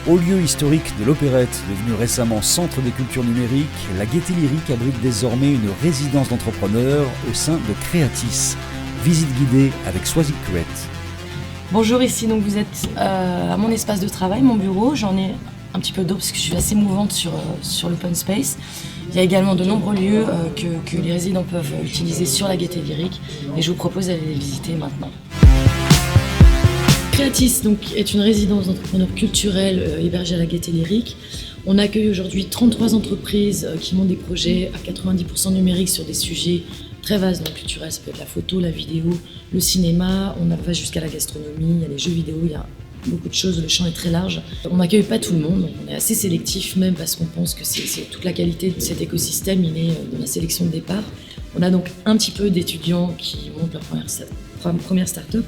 Haut lieu historique de l'opérette, devenu récemment centre des cultures numériques, la Gaîté Lyrique abrite désormais une résidence d'entrepreneurs au sein de Creatis. Visite guidée avec Swazik Create. Bonjour, ici donc vous êtes à mon espace de travail, mon bureau. J'en ai un petit peu d'autres parce que je suis assez mouvante sur l'open space. Il y a également de nombreux lieux que les résidents peuvent utiliser sur la Gaîté Lyrique et je vous propose d'aller les visiter maintenant. Creatis donc, est une résidence d'entrepreneurs culturels hébergée à la Gaîté Lyrique. On accueille aujourd'hui 33 entreprises qui montent des projets à 90% numériques sur des sujets très vastes dans le culturel. Ça peut être la photo, la vidéo, le cinéma, on va jusqu'à la gastronomie, il y a les jeux vidéo, il y a beaucoup de choses, le champ est très large. On n'accueille pas tout le monde, donc on est assez sélectif même parce qu'on pense que c'est toute la qualité de cet écosystème, il est dans la sélection de départ. On a donc un petit peu d'étudiants qui montent leur première start-up,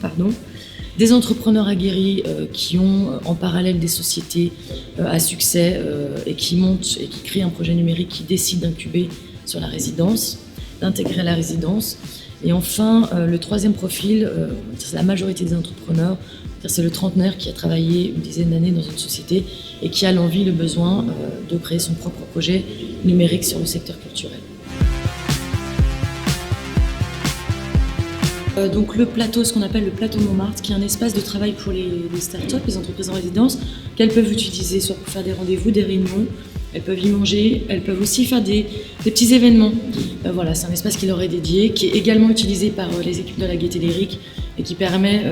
des entrepreneurs aguerris qui ont en parallèle des sociétés à succès et qui montent et qui créent un projet numérique qui décide d'incuber sur la résidence, d'intégrer la résidence. Et enfin, le troisième profil, c'est la majorité des entrepreneurs, c'est le trentenaire qui a travaillé une dizaine d'années dans une société et qui a l'envie, le besoin de créer son propre projet numérique sur le secteur culturel. Donc le plateau, ce qu'on appelle le plateau Montmartre, qui est un espace de travail pour les startups, les entreprises en résidence, qu'elles peuvent utiliser soit pour faire des rendez-vous, des réunions, elles peuvent y manger, elles peuvent aussi faire des petits événements. Voilà, c'est un espace qui leur est dédié, qui est également utilisé par les équipes de la Gaîté Lyrique et qui permet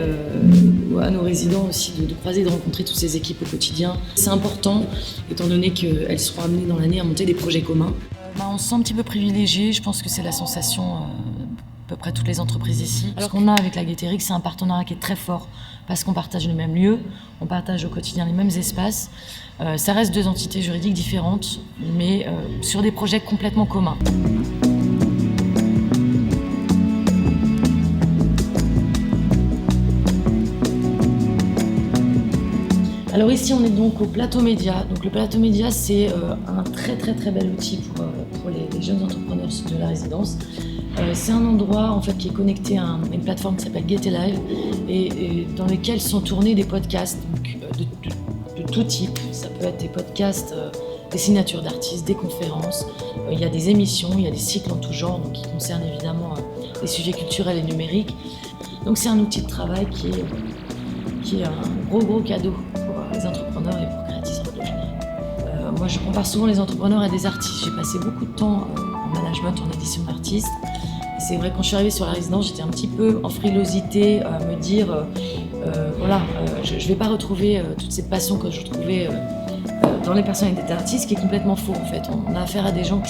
à nos résidents aussi de croiser et de rencontrer toutes ces équipes au quotidien. C'est important, étant donné qu'elles seront amenées dans l'année à monter des projets communs. On se sent un petit peu privilégié, je pense que c'est la sensation à peu près toutes les entreprises ici. Alors qu'on a avec la Gaîté Lyrique, c'est un partenariat qui est très fort parce qu'on partage le même lieu, on partage au quotidien les mêmes espaces. Ça reste deux entités juridiques différentes, mais sur des projets complètement communs. Alors ici on est donc au plateau média. Donc le plateau média c'est un très bel outil pour les jeunes entrepreneurs de la résidence. C'est un endroit en fait qui est connecté à une plateforme qui s'appelle Gaîté Live et dans lequel sont tournés des podcasts donc, de tout type. Ça peut être des podcasts, des signatures d'artistes, des conférences. Il y a des émissions, il y a des cycles en tout genre donc qui concernent évidemment les sujets culturels et numériques. Donc c'est un outil de travail qui est un gros cadeau pour les entrepreneurs et pour Creatis en général. Moi je compare souvent les entrepreneurs à des artistes. J'ai passé beaucoup de temps en management, en édition d'artistes. Et c'est vrai quand je suis arrivée sur la résidence, j'étais un petit peu en frilosité à me dire je ne vais pas retrouver toute cette passion que je retrouvais dans les personnalités d'artistes, qui est complètement faux en fait. On a affaire à des gens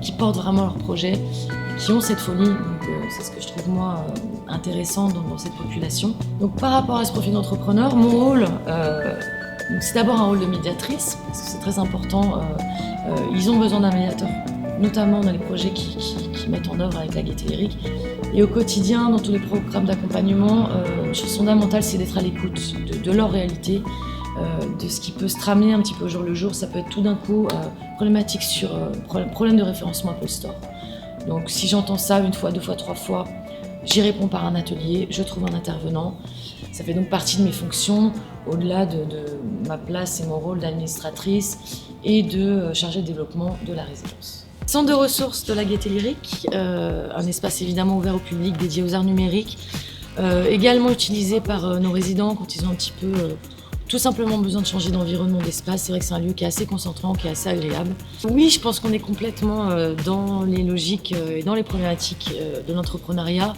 qui portent vraiment leur projet et qui ont cette folie. Donc c'est ce que je trouve moi intéressant dans cette population. Donc par rapport à ce profil d'entrepreneur, mon rôle, c'est d'abord un rôle de médiatrice, parce que c'est très important. Ils ont besoin d'un médiateur, notamment dans les projets qui mettent en œuvre avec la Gaîté Lyrique. Et au quotidien, dans tous les programmes d'accompagnement, une chose fondamentale, c'est d'être à l'écoute de leur réalité, de ce qui peut se tramer un petit peu au jour le jour. Ça peut être tout d'un coup problématique sur problème de référencement Apple Store. Donc si j'entends ça une fois, deux fois, trois fois, j'y réponds par un atelier, je trouve un intervenant. Ça fait donc partie de mes fonctions, au-delà de ma place et mon rôle d'administratrice et de chargée de développement de la résidence. Centre de ressources de la Gaîté Lyrique, un espace évidemment ouvert au public dédié aux arts numériques, également utilisé par nos résidents quand ils ont un petit peu tout simplement besoin de changer d'environnement, d'espace. C'est vrai que c'est un lieu qui est assez concentrant, qui est assez agréable. Oui, je pense qu'on est complètement dans les logiques et dans les problématiques de l'entrepreneuriat,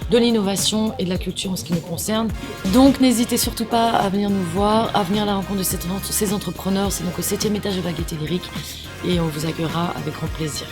de l'innovation et de la culture en ce qui nous concerne. Donc n'hésitez surtout pas à venir nous voir, à venir à la rencontre de ces entrepreneurs. C'est donc au 7e étage de la Gaîté Lyrique et on vous accueillera avec grand plaisir.